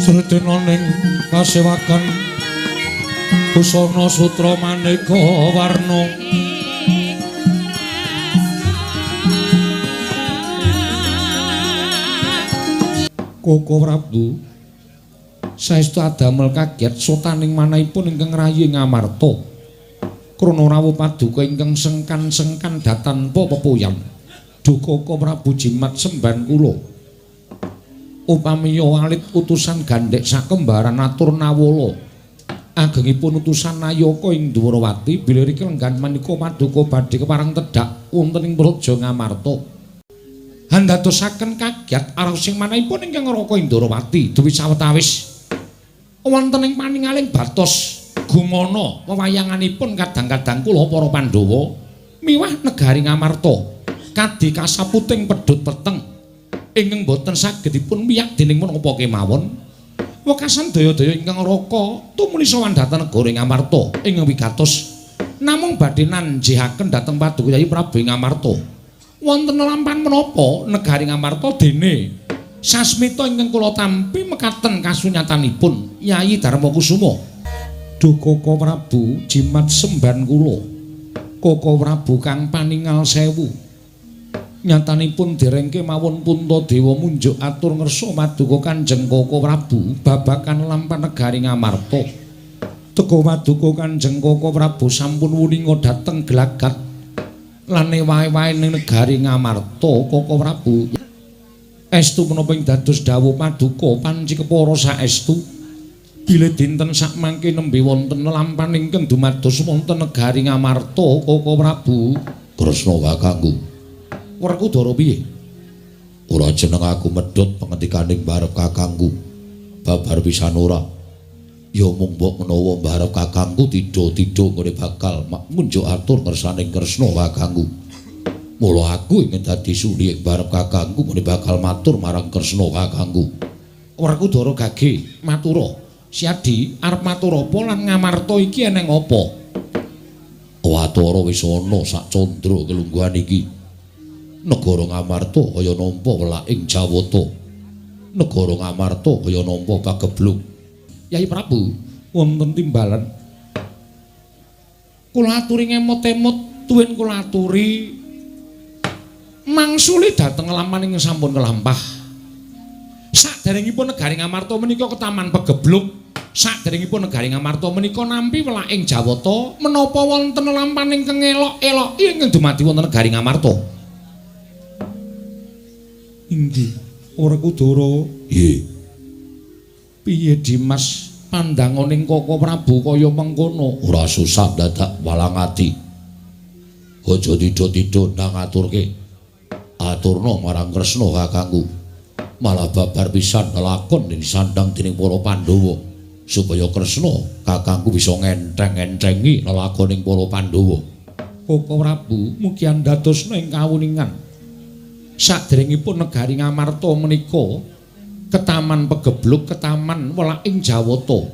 Tretena ning kasewakan busana sutra maneka warna Koko Prabu saestu adamel kaget sotaning manahipun ingkang rayi ngamarta krana rawuh paduka ingkang sengkan-sengkan datanpa pepoyan duka Koko Prabu jimat semban kula upamiya walit utusan gandhek sakembaran atur nawala agengipun utusan Nayaka ing Dwarawati bilih lenggan menika paduka badhe kepareng tedhak wonten ing praja Ngamarta handadosaken kaget arosing manahipun ingkang ngraka ing Dwarawati duwi sawetawis wonten ing paningaling batos gumana wewayanganipun kadang-kadang kula para Pandhawa miwah negari Ngamarta kadhi kasaputing pedhut peteng ingkang boten saged dipun miyak dening menapa kemawon wekasan daya-daya ingkang ngraka tumuli sowan dhateng negara Ngamarta ingkang wigatos namung badhe nanjihaken dhateng paduka Yayi Prabu Ngamarta wonten lampan menapa negari Ngamarta dene sasmita ingkang kula tampi mekaten kasunyatanipun Yayi Darmakusuma Duh Koko Prabu jimat semban kula Koko Prabu kang paningal sewu nyatanipun derengke mawon Puntadewa munjuk atur ngersa paduka Kanjeng Koko Prabu babagan lampan negari Ngamarta teka paduka Kanjeng Koko Prabu sampun wuninga dhateng Glagat lan wae-wae ning negari Ngamarta Koko Prabu estu menapa ing dados dawuh paduka panci kepara saestu bilih dinten sakmangke nembe wonten lampan ingkang dumados wonten negari Ngamarta Koko Prabu Kresna kakangku Werkudara piye ora jeneng aku medhot pangendikaning barep kakangku babar pisan ora ya mung mbok menawa barep kakangku tidha-tidha ngene bakal munjuk atur ngersaning Kresna kakangku mula aku ingin dadi suli ing barep kakangku ngene bakal matur marang Kresna kakangku Werkudara gage matura Siadi arep matur apa lan Ngamarta iki eneng apa Watara wis ana sak candra kelungguhan iki negara Ngamarta kaya nampa welaking Jawata negara Ngamarta kaya nampa pagebluk Yayi Prabu wonten timbalan kula aturi ngemot-emot tuwin kula aturi mangsuli dhateng lampan ing sampun kelampah saderengipun negari Ngamarta menika ketaman pagebluk saderengipun negari Ngamarta menika nampi welaking Jawata menapa wonten lampan ingkang elok-elok ingkang dumadi wonten negari Ngamarta Inggih, Werkudara. Nggih. Piye Dimas pandanganing Koko Prabu kaya mengkono? Ora susah dadak walang ati. Aja tidha-tidha nang aturke. Aturna marang Kresna kakangku. Malah babar pisan lakon disandang dening para Pandhawa supaya Kresna kakangku bisa ngentheng-enthengi lelakoning para Pandhawa. Koko Prabu mugi andadosna ing kawuningan. Saderengipun negari Ngamarta menika ketaman pagebluk ketaman welaking Jawata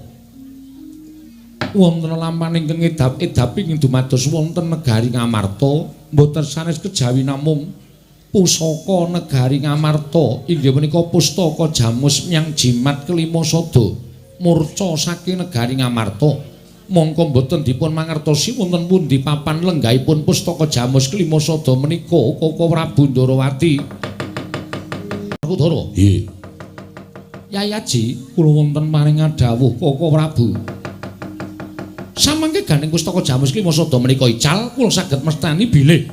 wonten lampan ingkang edap-edapi ing dumados wonten negari Ngamarta mboten sanes kejawi namung pusaka negari Ngamarta inggih menika pustaka Jamus Myang Jimat kelima sada murca saking negari Ngamarta mongko mboten dipun mangertosi wonten pundi papan lenggahipun pustaka Jamus kelima sada menika Koko Prabu Ndrawati. Werkudara. Nggih. Yayi Aji, kula wonten maring dawuh Koko Prabu. Samangke ganing pustaka Jamus kelima sada menika ical kula saged mestani bilih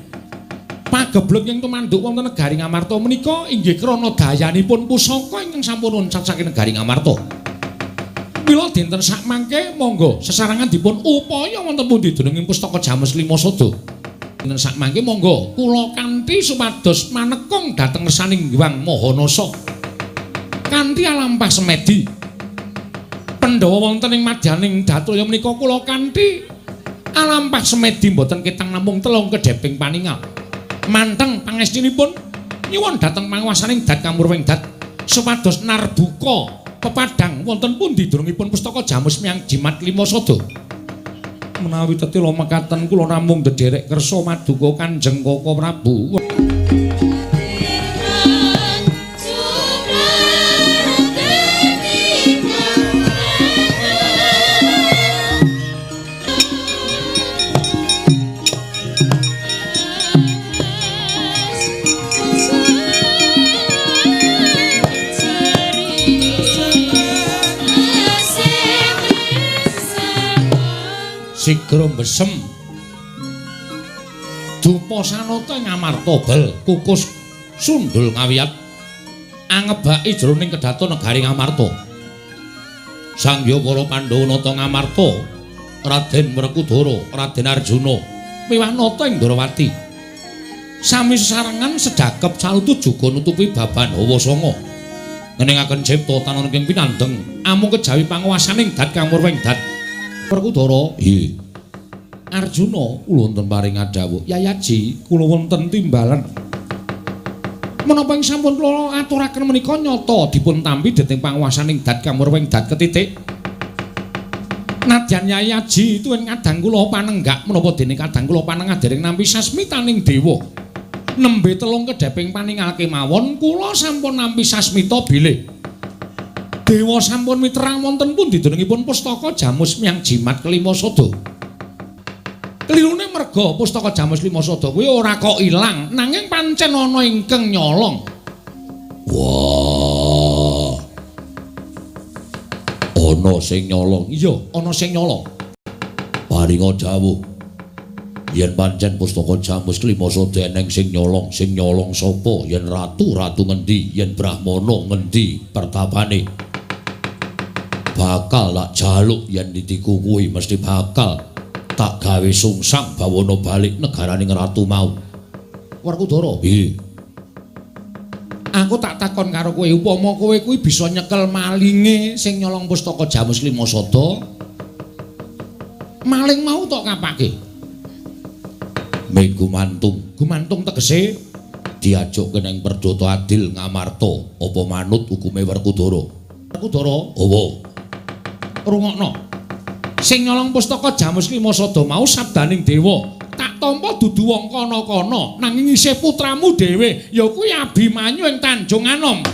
pagebluk ing tumanduk wonten negari Ngamarta menika inggih krana dayanipun pusaka ingkang sampun wonten saking negari Ngamarta. Mila dinten sakmangke monggo sesarangan dipun upaya wonten pundi dening pustaka Jamus lima sada. Dinten sakmangke monggo kula kanthi supados manekung dhateng ngersaning Hyang Mahanasa. Kanthi alampah semedi. Pandhawa wonten ing madyaning Datraya menika kula kanthi alampah semedi mboten ketang namung telung kedheping paningal. Manteng pangestinipun nyuwun dhateng panguwasaning Dat Kamurweng Dat supados narbuka pepadang wonten pundi durungipun pustaka Jamus Myang Jimat lima sada menawi tetila mekaten kula namung ndederek kersa maduka Kanjeng Koko Prabu sigra mbesem dupa sanata ing Amarta bal kukus sundul ngawiyat angebaki jroning kedhaton negari Ngamarta. Sangya para Pandhawa nata Ngamarta, Raden Werkudara, Raden Arjuna miwah nata ing Ndarawati. Sami sesarengan sedakep salutu juga nutupi baban hawa sanga. Ngeningaken cipta tanan ing pinandeng amung kejawi panguwasaning dat kang murwing dat. Werkudara, nggih. Arjuna kula wonten paring adhawuh. Yayaji, kula wonten timbalan. Menapa ing sampun kula aturaken menika nyata dipun tampi dening panguwasaning dat kang murwing dat ketitik. Nadyan Yayaji tuwin kadang kula panenggak menapa dene kadang kula panengah dereng nampi sasmitaning dewa. Nembe telung kedheping paningalke mawon kula sampun nampi sasmita bilih. Dewa sampun miterang wonten pundi denengipun pustaka Jamus Myang Jimat kelima sada. Klirune merga pustaka Jamus lima sada kuwi ora kok ilang nanging pancen ana ingkang nyolong. Wah. Ana sing nyolong. Iya, ana sing nyolong. Paringa dawuh. Yen pancen pustaka Jamus lima sada eneng sing nyolong sapa? Yen ratu ngendi? Yen brahmana ngendi pertapane? Bakal lak jaluk yen ditiku kuwi mesti bakal tak gawe sungsang bawana balik negaraning ratu mau. Werkudara, nggih. Aku tak takon karo kowe, upama kowe kuwi bisa nyekel malinge sing nyolong pustaka Jamus lima sada, maling mau tok kapake? Gumantung tegese diajuk keneng perdata adil Ngamarta apa manut hukume Werkudara. Werkudara, hawa. Rungokno. Sing nyolong pustaka Jamus lima sada mau sabdaning dewa tak tampa dudu wong kana-kana nanging isih putramu dhewe ya kuwi Abimanyu ing Tanjung Anom.